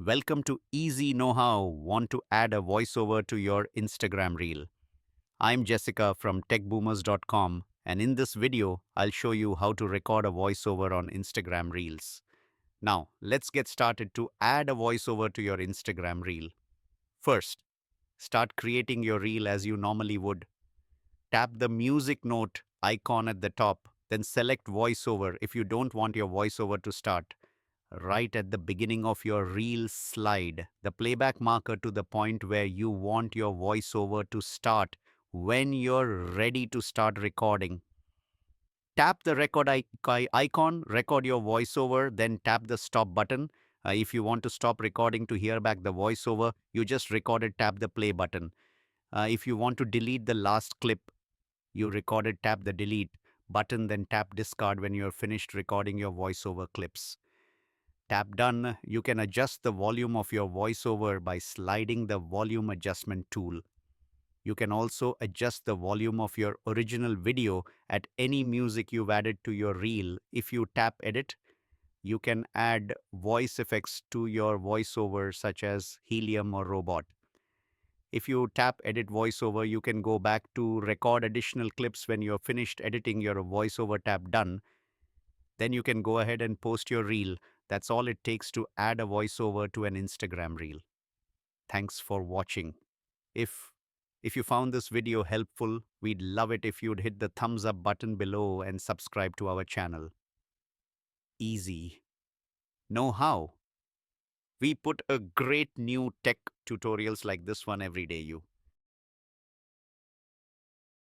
Welcome to EasyKnowHow. Want to add a voiceover to your Instagram reel? I'm Jessica from techboomers.com, and in this video, I'll show you how to record a voiceover on Instagram reels. Now, let's get started to add a voiceover to your Instagram reel. First, start creating your reel as you normally would. Tap the music note icon at the top, then select voiceover if you don't want your voiceover to start right at the beginning of your reel. Slide the playback marker to the point where you want your voiceover to start. When you're ready to start recording, tap the record icon, record your voiceover, then tap the stop button. If you want to stop recording to hear back the voiceover, you just recorded, tap the play button. If you want to delete the last clip you recorded, tap the delete button, then tap discard when you're finished recording your voiceover clips. Tap done. You can adjust the volume of your voiceover by sliding the volume adjustment tool. You can also adjust the volume of your original video at any music you've added to your reel. If you tap edit, you can add voice effects to your voiceover such as helium or robot. If you tap edit voiceover, you can go back to record additional clips when you're finished editing your voiceover. Tap done. Then you can go ahead and post your reel. That's all it takes to add a voiceover to an Instagram reel. Thanks for watching. If if you found this video helpful, we'd love it if you'd hit the thumbs up button below and subscribe to our channel. Easy. Know how? We put a great new tech tutorials like this one every day. You